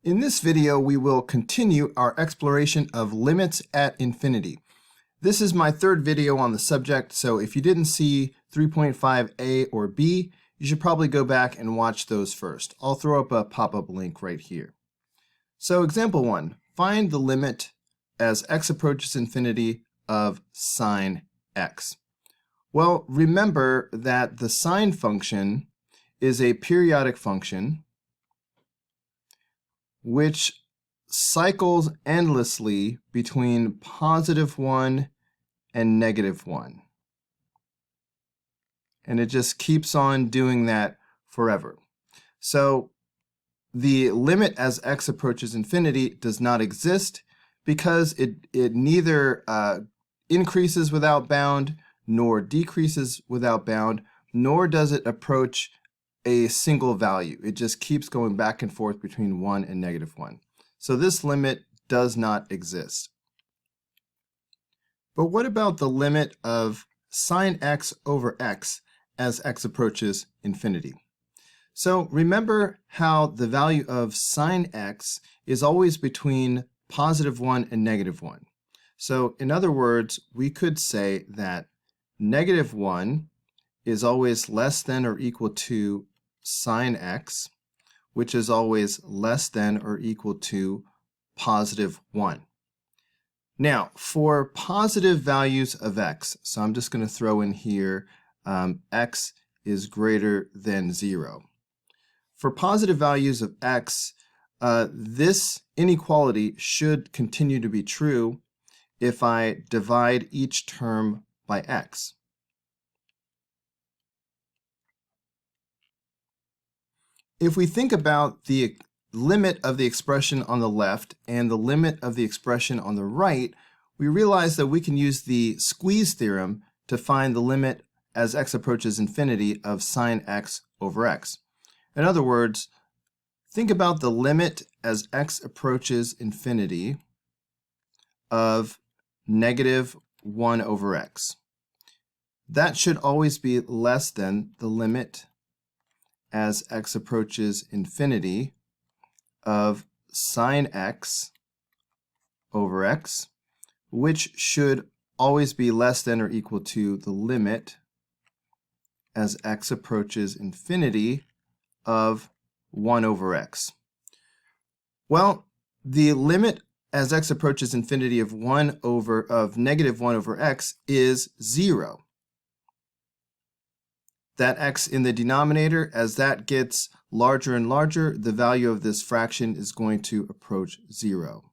In this video, we will continue our exploration of limits at infinity. This is my third video on the subject, so if you didn't see 3.5a or b, you should probably go back and watch those first. I'll throw up a pop-up link right here. So example 1, find the limit as x approaches infinity of sine x. Well, remember that the sine function is a periodic function which cycles endlessly between +1 and -1. And it just keeps on doing that forever. So the limit as x approaches infinity does not exist because it neither increases without bound nor decreases without bound, nor does it approach a single value. It just keeps going back and forth between 1 and -1. So this limit does not exist. But what about the limit of sine x over x as x approaches infinity? So remember how the value of sine x is always between +1 and -1. So in other words, we could say that -1 is always less than or equal to sine x, which is always less than or equal to +1. Now, for positive values of x, so I'm just going to throw in here x is greater than 0. For positive values of x, this inequality should continue to be true if I divide each term by x. If we think about the limit of the expression on the left and the limit of the expression on the right, we realize that we can use the squeeze theorem to find the limit as x approaches infinity of sine x over x. In other words, think about the limit as x approaches infinity of -1 over x. That should always be less than the limit as x approaches infinity of sine x over x, which should always be less than or equal to the limit as x approaches infinity of 1 over x. Well, the limit as x approaches infinity of -1 over x is 0. That x in the denominator, as that gets larger and larger, the value of this fraction is going to approach 0.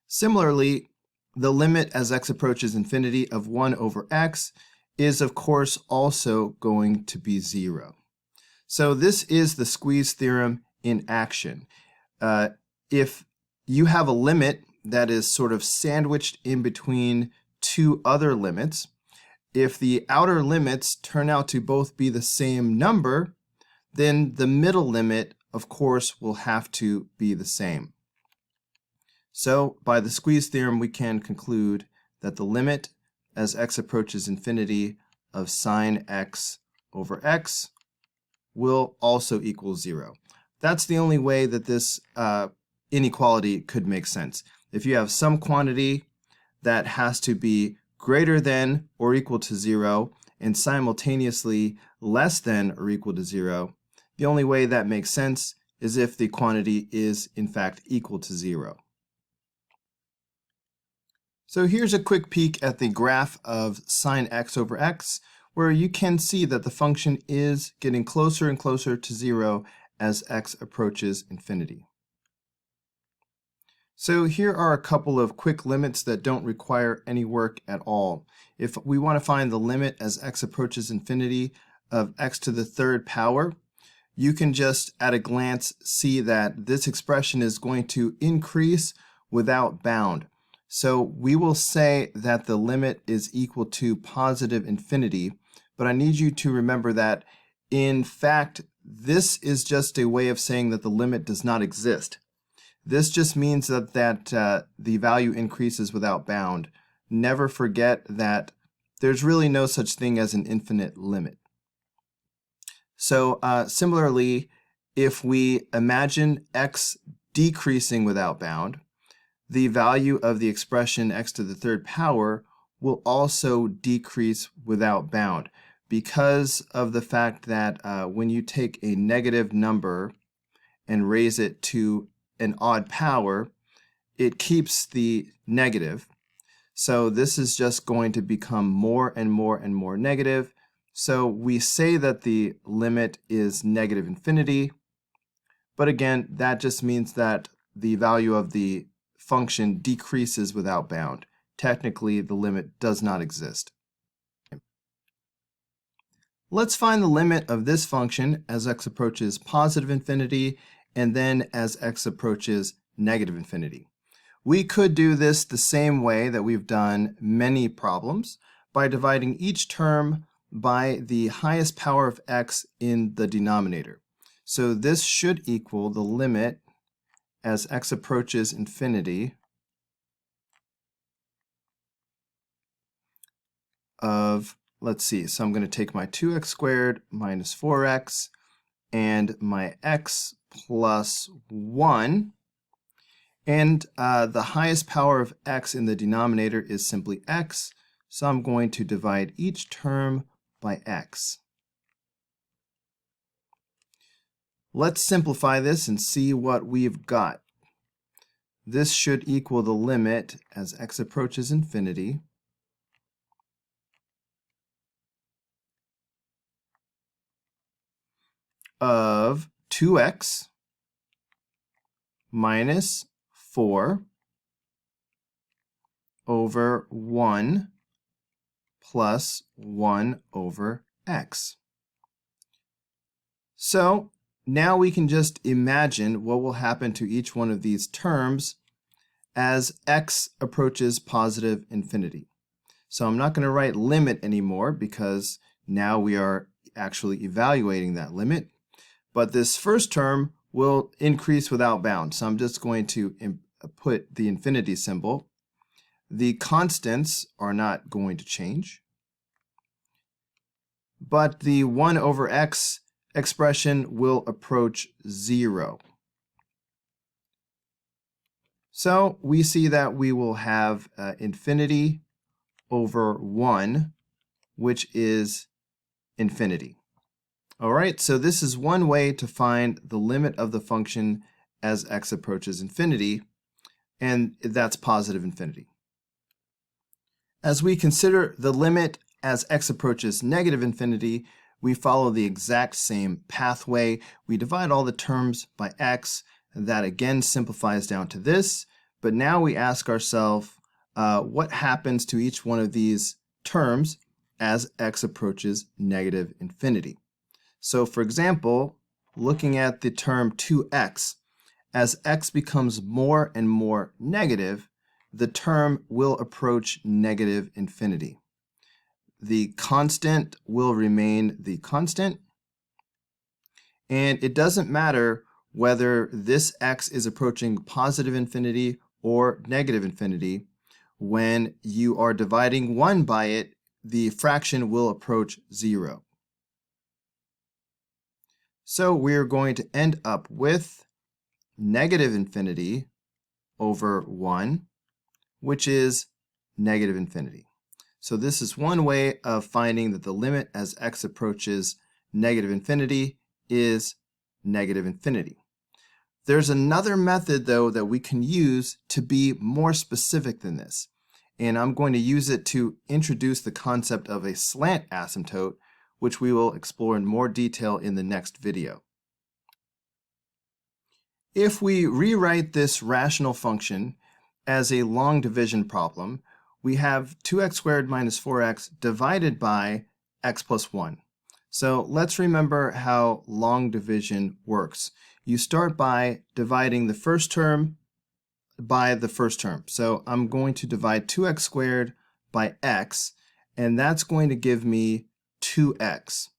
Similarly, the limit as x approaches infinity of 1 over x is, of course, also going to be 0. So this is the squeeze theorem in action. If you have a limit that is sort of sandwiched in between two other limits, if the outer limits turn out to both be the same number, then the middle limit, of course, will have to be the same. So by the squeeze theorem, we can conclude that the limit as x approaches infinity of sine x over x will also equal 0. That's the only way that this inequality could make sense. If you have some quantity that has to be greater than or equal to 0 and simultaneously less than or equal to 0, the only way that makes sense is if the quantity is in fact equal to 0. So here's a quick peek at the graph of sine x over x, where you can see that the function is getting closer and closer to 0 as x approaches infinity. So here are a couple of quick limits that don't require any work at all. If we want to find the limit as x approaches infinity of x to the third power, you can just at a glance see that this expression is going to increase without bound. So we will say that the limit is equal to positive infinity, but I need you to remember that in fact this is just a way of saying that the limit does not exist. This just means that the value increases without bound, never forget that there's really no such thing as an infinite limit. So similarly, if we imagine x decreasing without bound, the value of the expression x to the third power will also decrease without bound because of the fact that when you take a negative number and raise it to an odd power, it keeps the negative. So this is just going to become more and more and more negative. So we say that the limit is negative infinity, but again, that just means that the value of the function decreases without bound. Technically, the limit does not exist. Let's find the limit of this function as x approaches positive infinity and then as x approaches negative infinity. We could do this the same way that we've done many problems by dividing each term by the highest power of x in the denominator. So this should equal the limit as x approaches infinity of, let's see, so I'm going to take my 2x squared minus 4x and my x plus 1. And the highest power of x in the denominator is simply x, so I'm going to divide each term by x. Let's simplify this and see what we've got. This should equal the limit as x approaches infinity of 2x minus 4 over 1 plus 1 over x. So now we can just imagine what will happen to each one of these terms as x approaches positive infinity. So I'm not going to write limit anymore because now we are actually evaluating that limit. But this first term will increase without bound. So I'm just going to put the infinity symbol. The constants are not going to change. But the 1 over x expression will approach 0. So we see that we will have infinity over 1, which is infinity. All right, so this is one way to find the limit of the function as x approaches infinity, and that's positive infinity. As we consider the limit as x approaches negative infinity, we follow the exact same pathway. We divide all the terms by x, and that again simplifies down to this, but now we ask ourselves what happens to each one of these terms as x approaches negative infinity. So for example, looking at the term 2x, as x becomes more and more negative, the term will approach negative infinity. The constant will remain the constant, and it doesn't matter whether this x is approaching positive infinity or negative infinity. When you are dividing 1 by it, the fraction will approach 0. So we're going to end up with negative infinity over 1, which is negative infinity. So this is one way of finding that the limit as x approaches negative infinity is negative infinity. There's another method, though, that we can use to be more specific than this. And I'm going to use it to introduce the concept of a slant asymptote, which we will explore in more detail in the next video. If we rewrite this rational function as a long division problem, we have 2x squared minus 4x divided by x plus 1. So let's remember how long division works. You start by dividing the first term by the first term. So I'm going to divide 2x squared by x, and that's going to give me 2x.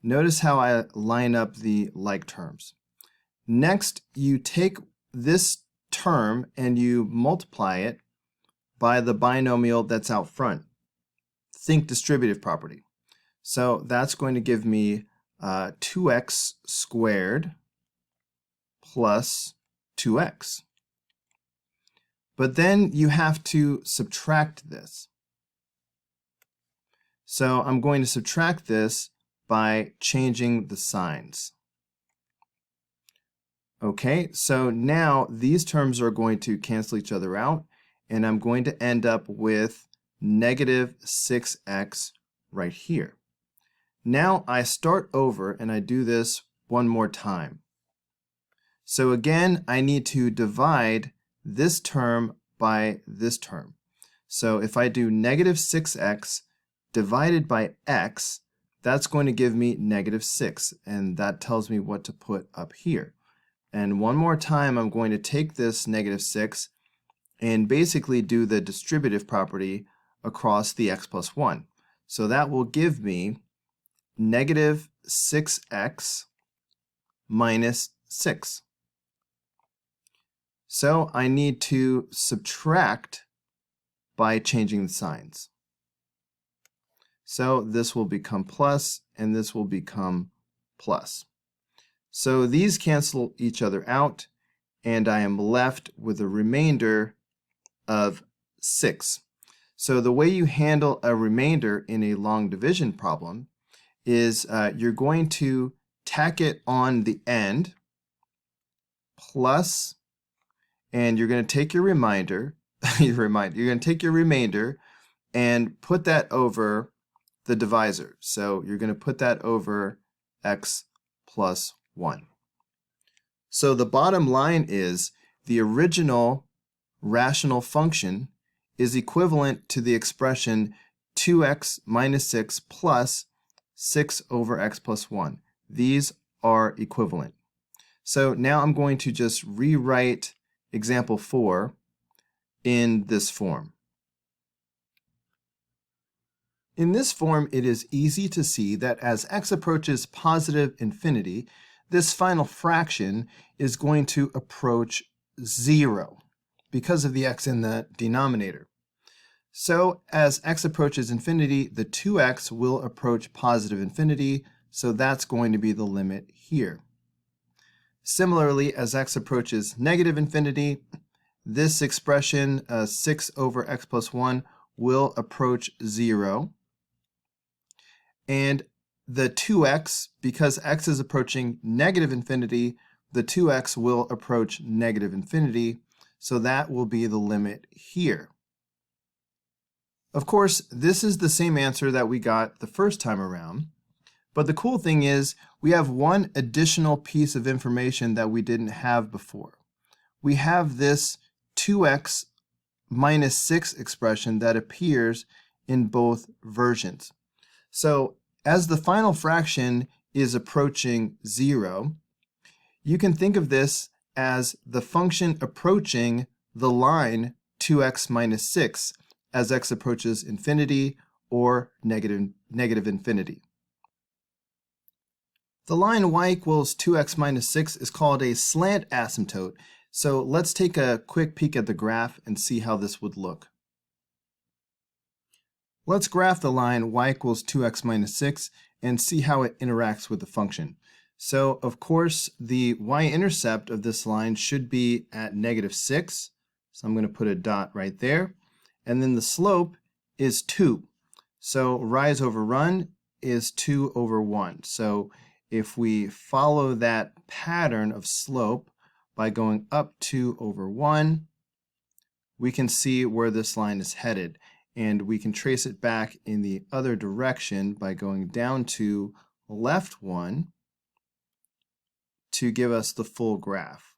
Notice how I line up the like terms. Next, you take this term and you multiply it by the binomial that's out front. Think distributive property. So that's going to give me 2x squared plus 2x. But then you have to subtract this. So I'm going to subtract this by changing the signs. Okay, so now these terms are going to cancel each other out, and I'm going to end up with negative 6x right here. Now I start over and I do this one more time. So again, I need to divide this term by this term. So if I do negative 6x divided by x, that's going to give me negative 6, and that tells me what to put up here. And one more time, I'm going to take this negative 6 and basically do the distributive property across the x plus 1. So that will give me negative 6x minus 6. So I need to subtract by changing the signs. So this will become plus, and this will become plus. So these cancel each other out, and I am left with a remainder of 6. So the way you handle a remainder in a long division problem is you're going to tack it on the end, plus, and you're going to take your remainder, you're going to take your remainder and put that over the divisor. So you're going to put that over x plus 1. So the bottom line is the original rational function is equivalent to the expression 2x minus 6 plus 6 over x plus 1. These are equivalent. So now I'm going to just rewrite example 4 in this form. In this form, it is easy to see that as x approaches positive infinity, this final fraction is going to approach 0 because of the x in the denominator. So as x approaches infinity, the 2x will approach positive infinity, so that's going to be the limit here. Similarly, as x approaches negative infinity, this expression 6 over x plus 1 will approach 0. And the 2x, because x is approaching negative infinity, the 2x will approach negative infinity, so that will be the limit here. Of course, this is the same answer that we got the first time around, but the cool thing is we have one additional piece of information that we didn't have before. We have this 2x minus 6 expression that appears in both versions. So as the final fraction is approaching 0, you can think of this as the function approaching the line 2x minus 6 as x approaches infinity or negative infinity. The line y equals 2x minus 6 is called a slant asymptote. So let's take a quick peek at the graph and see how this would look. Let's graph the line y equals 2x minus 6 and see how it interacts with the function. So, of course, the y-intercept of this line should be at negative 6. So I'm going to put a dot right there. And then the slope is 2. So rise over run is 2 over 1. So if we follow that pattern of slope by going up 2 over 1, we can see where this line is headed. And we can trace it back in the other direction by going down to left 1 to give us the full graph.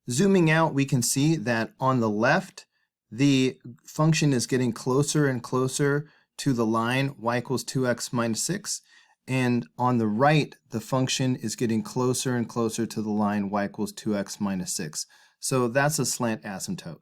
Zooming out, we can see that on the left, the function is getting closer and closer to the line y equals 2x minus 6. And on the right, the function is getting closer and closer to the line y equals 2x minus 6. So that's a slant asymptote.